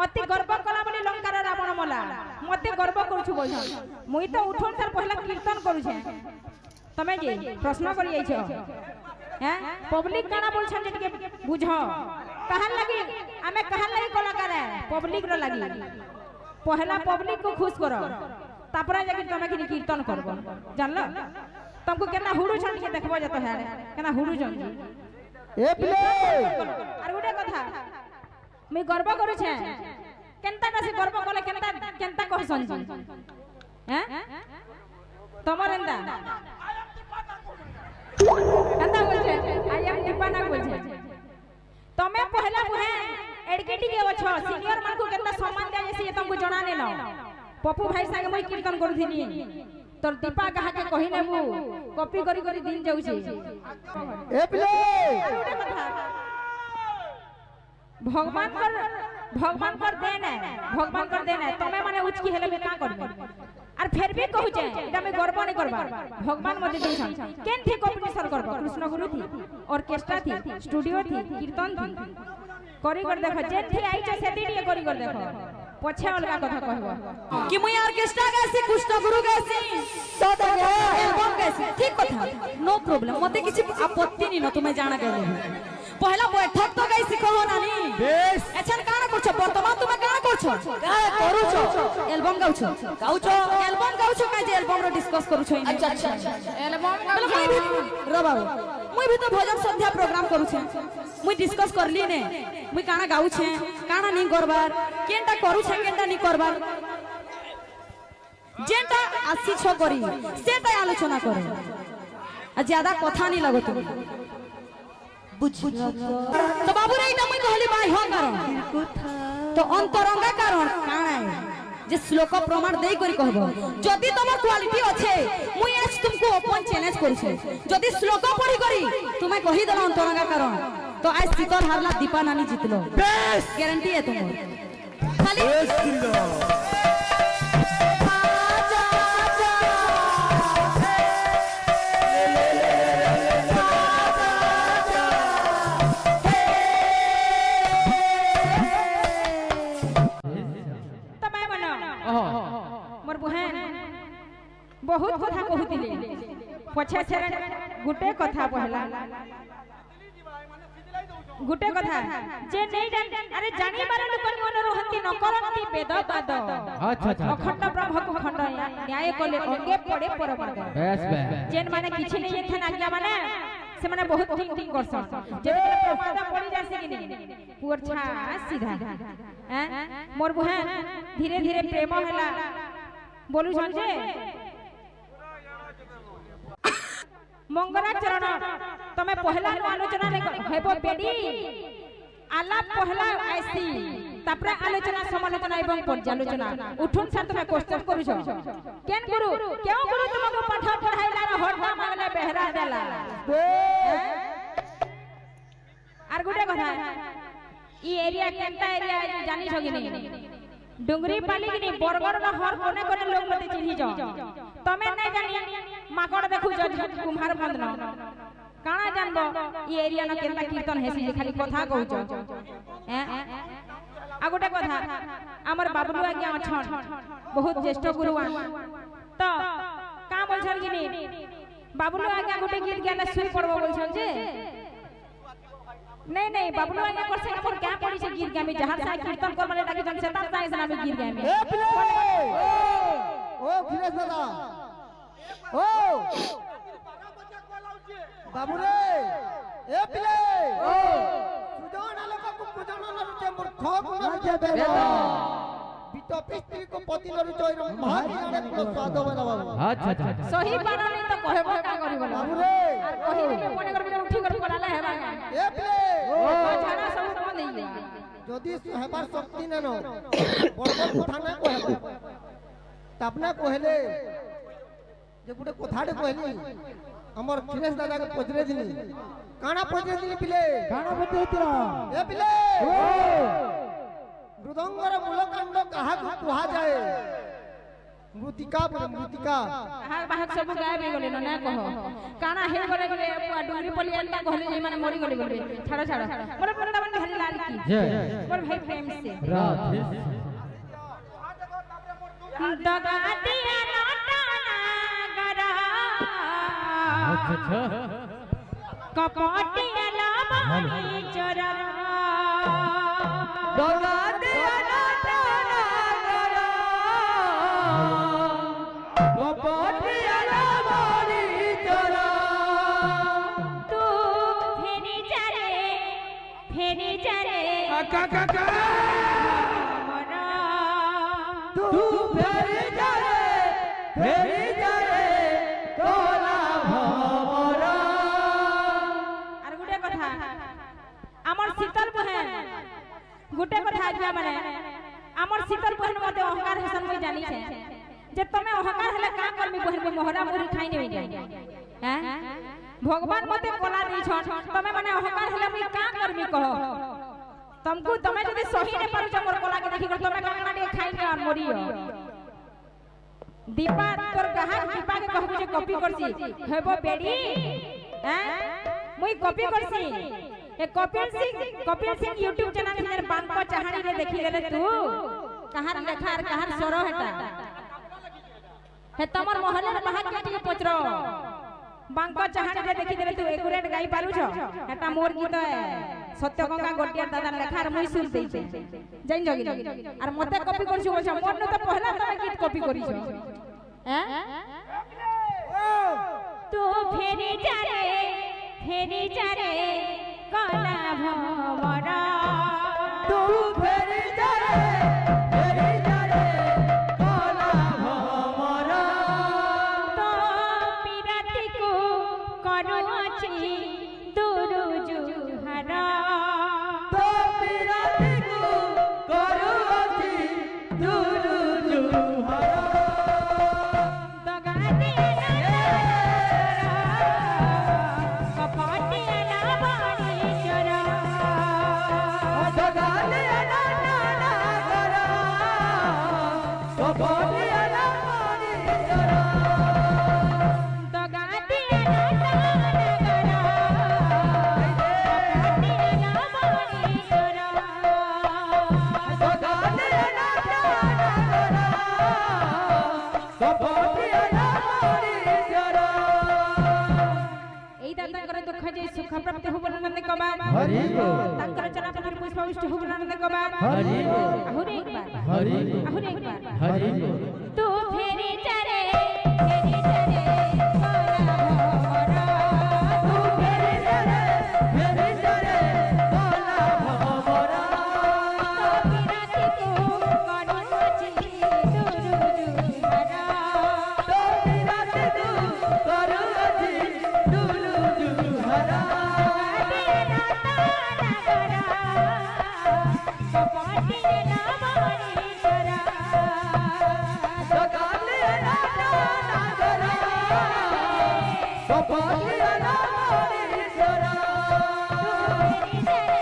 অতি গর্ব কলা বলি লঙ্কার রাবণ মলা মতে গর্ব করছু বলছ মুই তো উঠন তার পহলা কীর্তন করুছে তুমি যে প্রশ্ন করি আইছ হ্যাঁ পব্লিক কানা বলছেন যে টিকে বুঝ কাহার লাগি আমি কাহার লাগি কলাকার পব্লিক র লাগি পহলা পব্লিক को खुश करो तापरा जाके तमे कि कीर्तन करबो जानलो तुमको केना हुडू छन के देखबो जत है केना हुडू जन ए प्ले आर गुटे कथा मैं गर्व करू छे केनता का से गर्व कले केनता केनता कहसन जी हैं तमर एंदा केनता बोल छे आई एम दीपाना बोल छे तमे पहला बुहे एडकेटी के अछो सीनियर मान को केनता सम्मान दे जैसे तुमको जणा ने न पप्पू भाई संग मैं कीर्तन करथिनी तोर दीपा कहा के कहि ने मु कॉपी करी करी दिन जाउ छी ए प्ले भगवान कर देने भगवान कर देने तमे माने उचकी हेले में का करबे और फिर भी कहू छे एटा में गर्व नहीं करबा भगवान मते देछन केन थी कॉम्पिटिशन करबो कृष्ण गुरु थी ऑर्केस्ट्रा थी स्टूडियो थी कीर्तन थी करी कर देखो जे थी आई छ सेती टिके करी कर देखो पछे अलगा कथा कहबो कि मुई ऑर्केस्ट्रा गासी कृष्ण गुरु गासी तो देगे एल्बम गासी ठीक कथा नो प्रॉब्लम मते किछि आपत्ति नहीं न तुमे जाना गले पहला बैठक तो गई सिखो नानी बेस एछन काना करछो वर्तमान तुमे काना करछो का करूछो एल्बम गाउछो एल्बम गाउछो काई जे एल्बम रो डिस्कस करूछो अच्छा एल्बम गाउछो रो बाबू मुई भी तो भजन संध्या प्रोग्राम करूछे मुई डिस्कस करली ने मुई काना गाउछे काना नी करबार केनटा करूछे केनटा नी करबार जेनटा आसी छ करी सेटा आलोचना करे आ ज्यादा कथा नी लागो तुम तो बाबू रे इटा मुई कहली बाई हो कारण तो अंतरंगा कारण काना जे श्लोक प्रमाण देई करी कहबो जदी तमर क्वालिटी अच्छे मुई आज तुमको ओपन चैलेंज करू छे जदी श्लोक पढ़ी करी तुमे कहि देला अंतरंगा कारण तो आज सीतर हारला दीपा नानी जितलो बेस गारंटी है तुमको खाली बहुत कथा कहूतिले पछे छरे गुटे कथा पहला गुटे कथा जे नहीं जान अरे जानी बारे लोक निवन रहंती न करंती वेद पाद अच्छा अखंड ब्रह्म को खंड न्याय कले अंगे पड़े परमार्थ बेस बेस जेन माने किछि नहीं थन आज्ञा माने से माने बहुत ठीक ठीक करसन जे प्रमाद पड़ी जासे कि नहीं पुर छा सीधा हैं मोर बहन धीरे धीरे प्रेम होला बोलू छन जे मंगलाचरण तमे पहला आलोचना रे हेबो बेडी आलाप पहला आइसी तापरे आलोचना समालोचना एवं पर्यालोचना उठुन सार तमे क्वेश्चन करूछ केन गुरु केउ गुरु तुमको पाठ पढ़ाइला रे हड्डा मांगले बेहरा देला आर गुटे कथा ई एरिया केनता एरिया जानि छगी नहीं डुंगरी पाली कि नहीं बरगड़ रो हर कोने कोने लोग मते चिन्हि जा तमे नै जानि माकड़ देखु कुम्हार बंधन काना जानबो ई एरिया न केनता कीर्तन हेसी खाली कथा कहउछ हैं आ गोटे कथा हमर बाबलू आज्ञा अछन बहुत ज्येष्ठ गुरुवान तो का बोलछन कि नहीं बाबलू आज्ञा गोटे गीत गाले सुई पड़बो बोलछन जे नहीं नहीं बाबलू आज्ञा करसे हमर क्या पड़ी से गीत गामी जहां से कीर्तन कर माने ताकि जन सेता ताई से नाम गीत गामी ओ खिलेश दादा ओ बाबू रे ए पिले ओ सुजन लोक को पूजन लरुचे मूर्ख को लरुचे बेलो बितो पिस्त्री को पति लरुचे महावीर को स्वाद होला बाबू अच्छा अच्छा सही बारनी तो कहबो का करिबो बाबू रे और कहि के पने कर उठी कर बोलाले हेबा ए पिले ओ छाना सब को नहीं जदी हेबार शक्ति नेनो बड़बड़ कथा ना कहबो तपना कहले जे गुटे कथाटे कहली हमर खिलेश दादा के पजरे दिनी काना पजरे दिनी पिले काना पजरे दिरा ए पिले मृदंगर मूलकांड कहा को कहा जाए मृतिका बोले मृतिका हां बाहक सब गायब हो गेले ना कहो काना हे गले गले डुंगरी पलियानता कहले जे माने मरि गले बोलबे छाड़ो छाड़ो मोर वृंदावन बिहारी लाल की मोर भाई प्रेम से राधे दगा दिया लोटा गरा अच्छा कपटिया लाबानी चोरा दगा दिया लोटा गरा कपटिया लाबानी चोरा तू फेरी जा रे का तू फेरी जा रे तोरा भवरा আর গুটে কথা আমার শীতল বহেন গুটে কথা আজ্ঞা মানে আমার শীতল বহেন মতে অহংকার হেসন মই জানি ছে যে তুমি অহংকার হলে কা করবি বহেন মে মোহরা মুড়ি খাই নেবি হ্যাঁ ভগবান মতে কলা দিছ তুমি মানে অহংকার হলে মই কা করবি কহ तुमको তুমি যদি সহি নে পারছ মোর কলা কে দেখি তুমি কাকনা দিয়ে খাই নে আর মরিও दीपा तोर कहा दीपा के कहबो जे कॉपी करसी हेबो बेडी हैं मुई कॉपी करसी ए कपिल सिंह YouTube चैनल हिनर बांको चाहानी रे देखि लेले तू कहार लेखा और कहार सरो हेटा हे तमर मोहल्ले रे बाहर के टिके पचरो बांको चाहानी रे देखि देले तू एकुरेट गाई पारू छ हेटा मोर गीत सत्य गंगा गोटिया दादा लेखा और मुई सुन देई जाइन जगी और मते कॉपी करछु बोलछ मोर न तो पहला तमे गीत कॉपी करिछ हैं तू फेरी जा रे कला भवरा तू फेरी जा रे कला भवरा तो पिराती को करू अछि दुरु जुहरा तो पिराती को करू अछि दुरु जुहरा दगा दिया कपटिया लाबानी चोरा दगा दिया ना करा कपटिया लाबानी चोरा दगा दिया कपटिया लाबानी चोरा दगा दिया ना कपटिया लाबानी चोरा এই দাতাଙ୍କର ଦୁଃଖ ଯେ ସୁଖ ପ୍ରାପ୍ତି ହବ ନନ୍ଦେ କବା हरि बोल ତାଙ୍କର ଚଲା ପଥର ପୁଷ୍ପବିଷ୍ଟ ହବ ନନ୍ଦେ କବା हरि बोल ଆହୁରି ଏକ ବାର हरि बोल ଆହୁରି ଏକ ବାର हरि बोल तू फेरी जा रे कला भवरा तू फेरी जा रे कला भवरा तो पिराती को करू अछि दुरु जुहरा तो पिराती तू करू अछि दुरु जुहरा कपटिया लाबानी चोरा दगा दिया ना करा कपटिया लाबानी चोरा फेरी जा रे